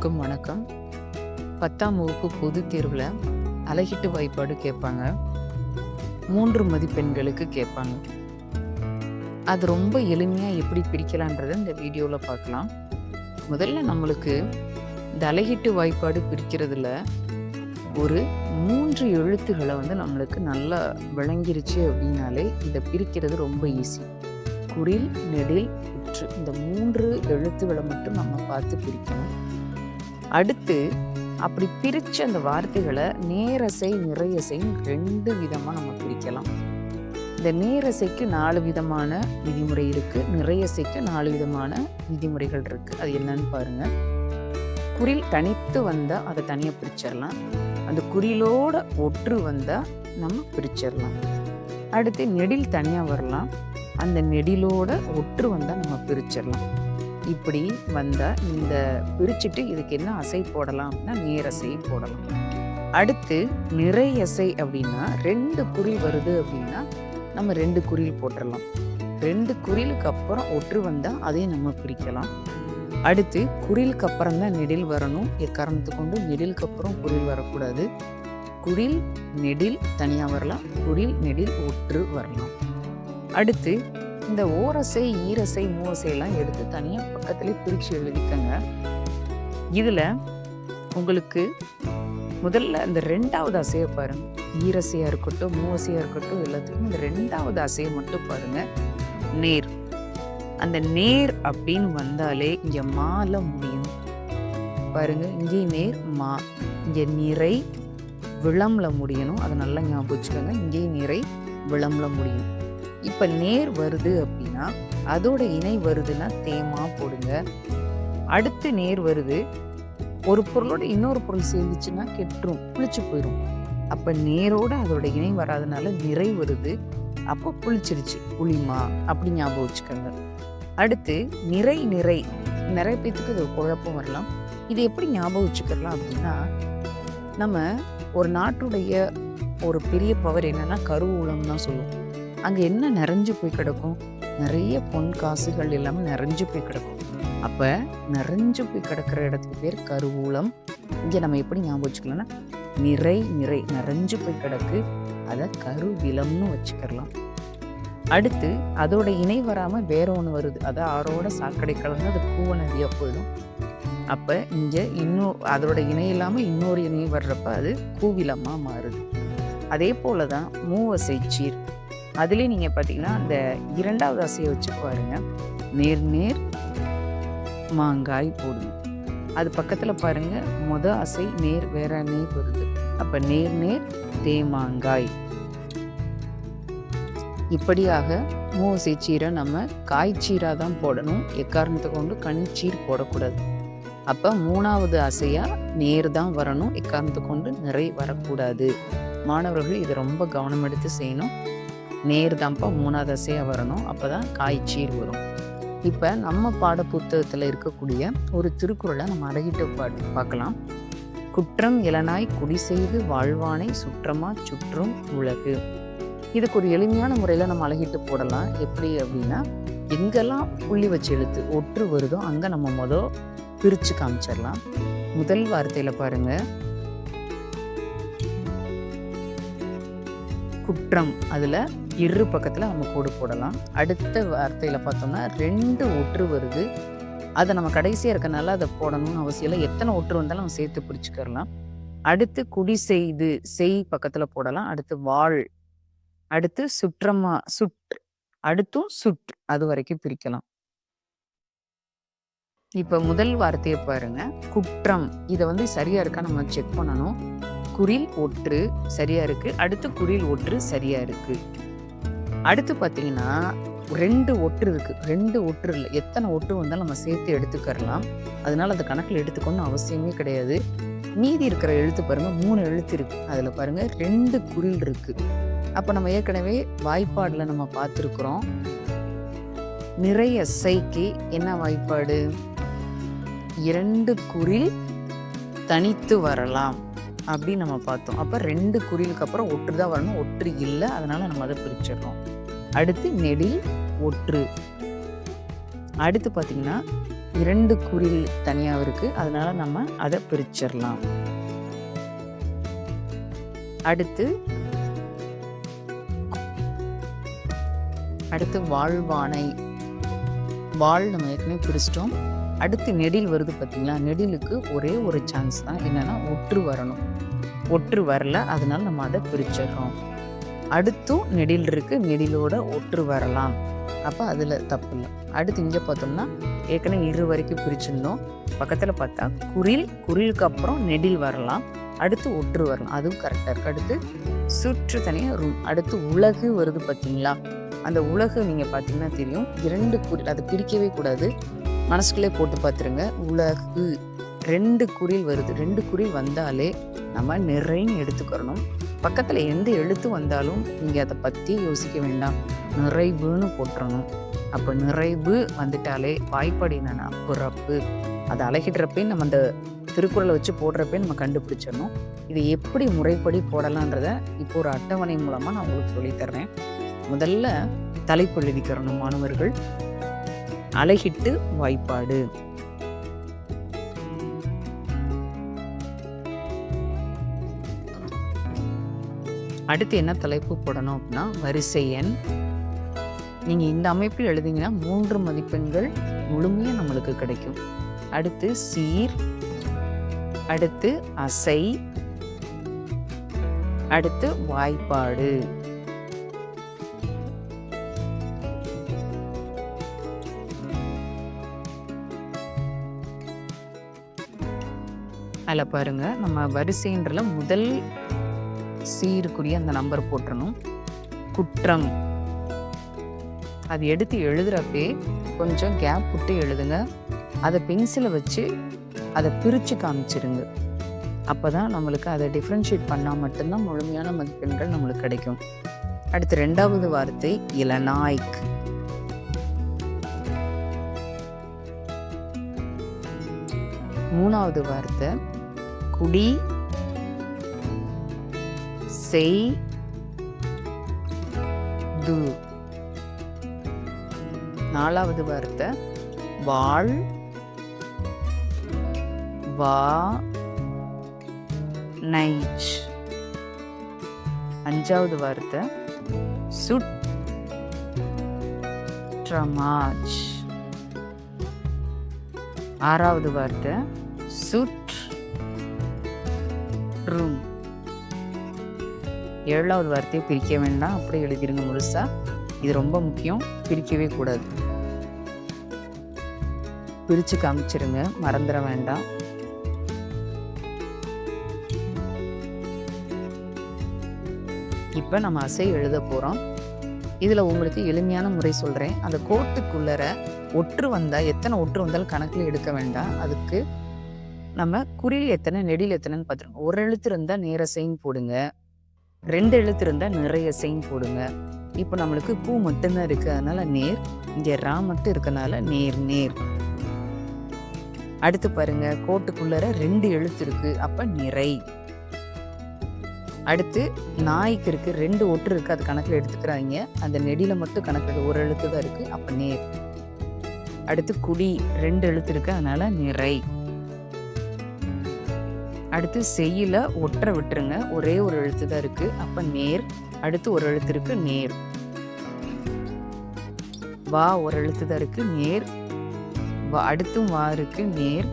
அனைவருக்கும் வணக்கம். 10ஆம் வகுப்பு பொதுத் தேர்வில் அலகிட்டு வாய்ப்பாடு கேட்பாங்க. 3 மதிப்பெண்களுக்கு கேட்பாங்க. அது ரொம்ப எளிமையாக எப்படி பிரிக்கலான்றதை இந்த வீடியோவில் பார்க்கலாம். முதல்ல நம்மளுக்கு இந்த அலகிட்டு வாய்ப்பாடு பிரிக்கிறதுல ஒரு 3 எழுத்துக்களை நம்மளுக்கு நல்லா விளங்கிருச்சு அப்படின்னாலே இதை பிரிக்கிறது ரொம்ப ஈஸி. குறில், நெடில், உற்று, இந்த 3 எழுத்துக்களை மட்டும் நம்ம பார்த்து பிரிக்கணும். அடுத்து அப்படி பிரிச்ச அந்த வார்த்தைகளை நேரசை, நிறையசைன்னு 2 விதமா நம்ம பிரிக்கலாம். இந்த நேரசைக்கு 4 விதமான விதிமுறை இருக்கு, நிறையசைக்கு 4 விதமான விதிமுறைகள் இருக்கு. அது என்னன்னு பாருங்க. குறில் தனித்து வந்தா அதை தனியா பிரிச்சிடலாம். அந்த குறிலோட ஒற்று வந்தா நம்ம பிரிச்சிடலாம். அடுத்து நெடில் தனியா வரலாம், அந்த நெடிலோட ஒற்று வந்தா நம்ம பிரிச்சிடலாம். இப்படி வந்தா இந்த பிரிச்சுட்டு இதுக்கு என்ன அசை போடலாம் அப்படின்னா நேரசை போடலாம். அடுத்து நிறையசை அப்படின்னா 2 குறில் வருது அப்படின்னா நம்ம 2 குறில் போட்டுடலாம். 2 குறிலுக்கு அப்புறம் ஒற்று வந்தா அதையும் நம்ம பிரிக்கலாம். அடுத்து குறிலுக்கு அப்புறம் தான் நெடில் வரணும். எக்காரணத்துக்கு கொண்டு நெடிலுக்கு அப்புறம் குறில் வரக்கூடாது. குறில் நெடில் தனியா வரலாம், குறில் நெடில் ஒற்று வரலாம். அடுத்து இந்த ஓரசை, ஈரசை, மூவசை எல்லாம் எடுத்து தனியா பக்கத்திலே பிரிச்சு எழுதிக்கங்க. இதுல உங்களுக்கு முதல்ல இந்த 2வது அசையை பாருங்க. ஈரசையா இருக்கட்டும், மூவசையா இருக்கட்டும், எல்லாத்துக்கும் இந்த 2வது அசையை மட்டும் பாருங்க. நேர். அந்த நேர் அப்படின்னு வந்தாலே இங்க மால முடியும் பாருங்க. இங்கே நேர் மா, இங்க நிறை விளம்ல முடியணும். அதை நல்லா ஞாபகம் வச்சுக்கோங்க. இங்கே நிறை விளம்ல முடியும். இப்ப நேர் வருது அப்படின்னா அதோட இணை வருதுன்னா தேமா போடுங்க. அடுத்து நேர் வருது, ஒரு பொருளோட இன்னொரு பொருள் சேர்ந்துச்சுன்னா கெட்டுரும், புளிச்சு போயிடும். அப்ப நேரோட அதோட இணை வராதனால நிறை வருது, அப்போ புளிச்சிருச்சு, புளிமா அப்படி ஞாபகம் வச்சுக்கோங்க. அடுத்து நிறை நிறை, நிறைய பேத்துக்கு இது குழப்பம் வரலாம். இது எப்படி ஞாபகம் வச்சுக்கலாம் அப்படின்னா, நம்ம ஒரு நாட்டுடைய ஒரு பெரிய பவர் என்னன்னா கருவூலம் தான் சொல்லுவோம். அங்க என்ன நிறைஞ்சு போய் கிடக்கும், நிறைய பொன் காசுகள் எல்லாமே நிறைஞ்சு போய் கிடக்கும். அப்ப நிறைஞ்சு போய் கிடக்கிற இடத்துக்கு பேர் கருவூலம். இங்க நம்ம எப்படி ஞாபகம் வச்சுக்கலாம்னா நிறை நிறை நிறைஞ்சு போய் கிடக்கு, அதை கருவிலம்னு வச்சுக்கலாம். அடுத்து அதோட இணை வராம வேற ஒண்ணு வருது, அதை ஆரோட சாக்கடை கலந்து அது கூவ நதியா போயிடும். அப்ப இங்க இன்னும் அதோட இணை இல்லாம இன்னொரு இணை வர்றப்ப அது கூவிலமா மாறுது. அதே போலதான் மூவசை சீர். அதுலேயே நீங்கள் பார்த்தீங்கன்னா அந்த 2வது அசையை வச்சு பாருங்க. நேர் நேர் மாங்காய் போடுங்க. அது பக்கத்தில் பாருங்க அசை நேர் வேற நேர் வருது. அப்போ நேர் நேர் தேமாங்காய். இப்படியாக மூவசை சீரை நம்ம காய்ச்சீரா தான் போடணும். எக்காரணத்தை கொண்டு கனிச்சீர் போடக்கூடாது. அப்போ 3வது அசையா நேர் தான் வரணும், எக்காரணத்தை கொண்டு நிறை வரக்கூடாது. மாணவர்கள் இதை ரொம்ப கவனம் எடுத்து செய்யணும். நேர் தான்ப்பா 3வது அசையா வரணும், அப்போதான் காய்ச்சீர் வரும். இப்போ நம்ம பாட புத்தகத்தில் இருக்கக்கூடிய ஒரு திருக்குறளை நம்ம அழகிட்டு பார்க்கலாம். குற்றம் இளனாய் குடி செய்து வாழ்வானை சுற்றமா சுற்றும் உலகு. இதுக்கு ஒரு எளிமையான முறையில் நம்ம அழகிட்டு போடலாம். எப்படி அப்படின்னா, எங்கெல்லாம் புள்ளி வச்சு எழுத்து ஒற்று வருதோ அங்கே நம்ம பிரித்து காமிச்சிடலாம். முதல் வார்த்தையில் பாருங்க, குற்றம், அதில் இரு பக்கத்தில் நம்ம கோடு போடலாம். அடுத்த வார்த்தையில் பார்த்தோம்னா 2 ஒற்று வருது, அதை நம்ம கடைசியாக இருக்கனால அதை போடணும்னு அவசியம் இல்லை. எத்தனை ஒற்று வந்தாலும் நம்ம சேர்த்து பிரிச்சுக்கலாம். அடுத்து குடி செய்து, செய் பக்கத்தில் போடலாம். அடுத்து வாழ், அடுத்து சுற்றமா சுட், அடுத்தும் சுட், அது வரைக்கும் பிரிக்கலாம். இப்போ முதல் வார்த்தையை பாருங்க, குற்றம். இதை சரியா இருக்கா நம்ம செக் பண்ணணும். குறில் ஒற்று சரியா இருக்கு, அடுத்து குறில் ஒற்று சரியா இருக்கு. அடுத்து பார்த்தீங்கன்னா 2 ஒற்று இருக்கு. 2 ஒற்று இல்லை, எத்தனை ஒற்று வந்தாலும் நம்ம சேர்த்து எடுத்துக்கலாம். அதனால அதை கணக்கில் எடுத்துக்கணும்னு அவசியமே கிடையாது. மீதி இருக்கிற எழுத்து பாருங்க, 3 எழுத்து இருக்கு. அதுல பாருங்க 2 குறில் இருக்கு. அப்ப நம்ம ஏற்கனவே வாய்ப்பாடுல நம்ம பார்த்துருக்குறோம். நிறையசைக்கு என்ன வாய்ப்பாடு? 2 குறில் தனித்து வரலாம் அப்படின்னு நம்ம பார்த்தோம். அப்போ 2 குறிலுக்கு அப்புறம் ஒற்று தான் வரணும், ஒற்று இல்லை, அதனால நம்ம அதை பிரிச்சிடறோம். அடுத்து நெடில் ஒற்று. அடுத்து பார்த்தீங்கன்னா 2 குறில் தனியாக இருக்குது, அதனால நம்ம அதை பிரிச்சிடலாம். அடுத்து வாழ்வானை. வாழ் நம்ம ஏற்கனவே பிரிச்சிட்டோம். அடுத்து நெடில் வருது பார்த்தீங்களா? நெடிலுக்கு ஒரே ஒரு சான்ஸ் தான், என்னன்னா ஒற்று வரணும். ஒற்று வரல, அதனால நம்ம அதை பிரிச்சிடுறோம். அடுத்தும் நெடில் இருக்கு, நெடிலோட ஒற்று வரலாம், அப்போ அதில் தப்பு இல்லை. அடுத்து இங்கே பார்த்தோம்னா ஏற்கனவே இரு வரைக்கும் பிரிச்சிருந்தோம். பக்கத்தில் பார்த்தா குறிலுக்கு அப்புறம் நெடில் வரலாம், அடுத்து ஒற்று வரலாம், அதுவும் கரெக்டாக இருக்குது. அடுத்து சுற்று தனியாக ரூம். அடுத்து உலகு வருது பார்த்தீங்களா? அந்த உலகு நீங்கள் பார்த்தீங்கன்னா தெரியும், 2 குறில், அதை பிரிக்கவே கூடாது, மனசுக்குள்ளே போட்டு பார்த்துருங்க. உலகு 2 குறில் வருது. 2 குறில் வந்தாலே நம்ம நிறைன்னு எடுத்துக்கிறணும். பக்கத்தில் எந்த எழுத்து வந்தாலும் நீங்கள் அதை பற்றி யோசிக்க வேண்டாம், நிறைவுன்னு போட்டுறணும். அப்போ நிறைவு வந்துட்டாலே வாய்ப்பாடு என்னன்னா பிறப்பு. அதை அழகிடுறப்பே நம்ம அந்த திருக்குறளை வச்சு போடுறப்பே நம்ம கண்டுபிடிச்சிடணும். இதை எப்படி முறைப்படி போடலான்றத இப்போ ஒரு அட்டவணை மூலமாக நான் உங்களுக்கு சொல்லித்தர்றேன். முதல்ல தலைப்பு எழுதிக்கிறணும் மாணவர்கள். அழகிட்டு வாய்ப்பாடு. அடுத்து என்ன தலைப்பு போடணும் அப்படின்னா வரிசை எண். நீங்கள் இந்த அமைப்பில் எழுதிங்கன்னா 3 மதிப்பெண்கள் முழுமையாக நம்மளுக்கு கிடைக்கும். அடுத்து சீர், அடுத்து அசை, அடுத்து வாய்ப்பாடு. அதில் பாருங்க, நம்ம வரிசைன்றல முதல் சீருக்குரிய அந்த நம்பர் போட்டுறணும். குற்றம், அது எடுத்து எழுதுறப்பே கொஞ்சம் கேப் விட்டு எழுதுங்க. அதை பென்சிலை வச்சு அதை பிரித்து காமிச்சிருங்க. அப்போ தான் நம்மளுக்கு அதை டிஃப்ரென்ஷியேட் பண்ணால் மட்டும்தான் முழுமையான மதிப்பெண்கள் நம்மளுக்கு கிடைக்கும். அடுத்து 2வது வார்த்தை இளநாய்க். மூணாவது வார்த்தை குடி செய் து. 4வது வார்த்தை வாழ் வா நைச். 5வது வார்த்தை சுற்றமாச். 6வது வார்த்தை சுற்றும். 7வது வார்த்தையை பிரிக்க வேண்டாம், அப்படியே எழுதிருங்க முழுசா. இது ரொம்ப முக்கியம், பிரிக்கவே கூடாது, பிரித்து காமிச்சிருங்க, மறந்துட வேண்டாம். இப்போ நம்ம அசை எழுத போகிறோம். இதில் உங்களுக்கு எளிமையான முறை சொல்கிறேன். அந்த கோட்டுக்குள்ளர ஒற்று வந்தால், எத்தனை ஒற்று வந்தாலும் கணக்கில் எடுக்க வேண்டாம். அதுக்கு நம்ம குறில் எத்தனை நெடில் எத்தனைன்னு பார்த்துருங்க. ஒரு எழுத்து இருந்தால் நேர சைன் போடுங்க, 2 எழுத்து இருந்தால் நிறைய சைன் போடுங்க. இப்போ நம்மளுக்கு பூ மட்டும்தான் இருக்குது, அதனால நேர். இங்கே ரா மட்டும் இருக்கனால நேர் நேர். அடுத்து பாருங்க, கோட்டுக்குள்ளர 2 எழுத்து இருக்கு, அப்போ நிறை. அடுத்து நாய்க்கு இருக்கு, 2 ஒற்று இருக்கு, அது கணக்கில் எடுத்துக்கிறாங்க. அந்த நெடில மட்டும் கணக்கில் ஒரு எழுத்து தான் இருக்கு, அப்போ நேர். அடுத்து குடி 2 எழுத்து இருக்கு, அதனால நிறை. அடுத்து செய்யல ஒற்றை விட்டுருங்க, ஒரே ஒரு எழுத்து தான் இருக்கு, அப்ப நேர். அடுத்து ஒரு எழுத்து இருக்கு, நேர். வா ஒரு எழுத்து தான் இருக்கு, நேர். அடுத்தும் வா இருக்கு, நேர்.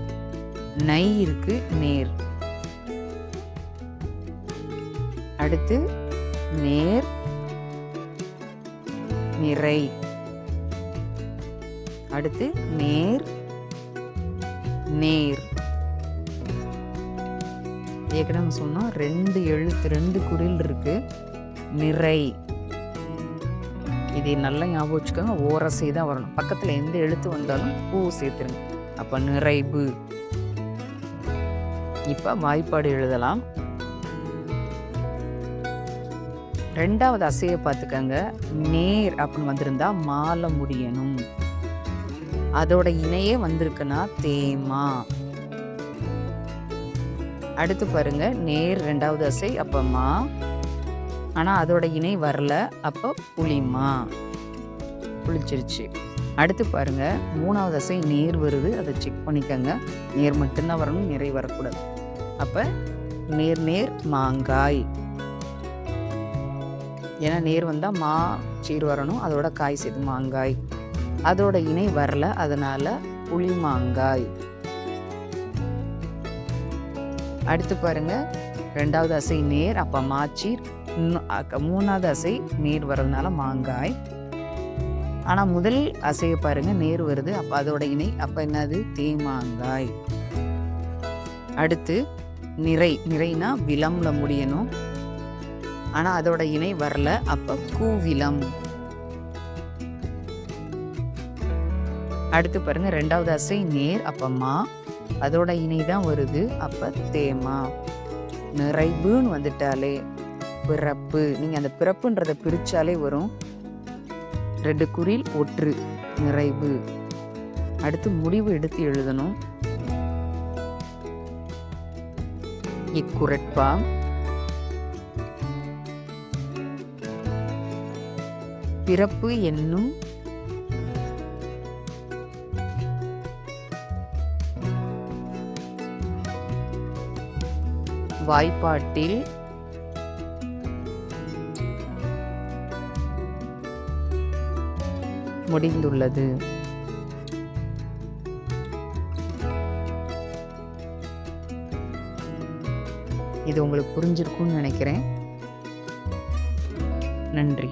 நை இருக்கு, நேர். அடுத்து நேர் நிறை. அடுத்து நேர் நேர். ஏற்கனவே சொன்னோம் 2 எழுத்து 2 குறில் இருக்கு, நிறை. இதை நல்லா ஞாபகம் வச்சுக்கோங்க, ஓரசை தான் வரணும். பக்கத்தில் எந்த எழுத்து வந்தாலும் பூ சேர்த்துருங்க, அப்போ நிறைவு. இப்போ வாய்ப்பாடு எழுதலாம். 2வது அசையை பார்த்துக்கங்க. நேர் அப்படின்னு வந்திருந்தா மாலை முடியணும், அதோட இணையே வந்திருக்குன்னா தேமா. அடுத்து பாருங்க, நேர் 2வது அசை, அப்போ மா. ஆனால் அதோட இணை வரல, அப்போ புளிமா, புளிச்சிருச்சு. அடுத்து பாருங்க, 3வது அசை நேர் வருது. அதை செக் பண்ணிக்கங்க. நேர் மட்டும்தான் வரணும், நிறை வரக்கூடாது. அப்ப நேர் நேர் மாங்காய். ஏன்னா நேர் வந்தா மா சீர் வரணும், அதோட காய் சேர்த்து மாங்காய். அதோட இணை வரல, அதனால புளி மாங்காய். அடுத்து பாருங்க, 2வது அசை நேர், அப்ப மாச்சீர். 3வது அசை நேர் வர்றதுனால மாங்காய். ஆனா முதல் அசையை பாருங்க, நேர் வருது. அப்ப அதோட இணை, அப்ப என்னது? தேமாங்காய். அடுத்து நிறை. நிறைனா விலம்ல முடியணும். ஆனா அதோட இணை வரல, அப்ப கூவிலம். அடுத்து பாருங்க, 2வது அசை நேர், அப்ப மா. அதோட இணை தான் வருது, அப்ப தேமா. நிறைவுன்னு வந்துட்டாலே பிறப்பு. நீங்க அந்த பிறப்புன்றதை பிரிச்சாலே வரும். 2 குறில் ஒற்று, நிறைவு. அடுத்து முடிவு எடுத்து எழுதணும். இக்குறட்பா. பிறப்பு என்னும் வாய்ப்பாட்டில் முடிந்துள்ளது. இது உங்களுக்கு புரிஞ்சிருக்கும்னு நினைக்கிறேன். நன்றி.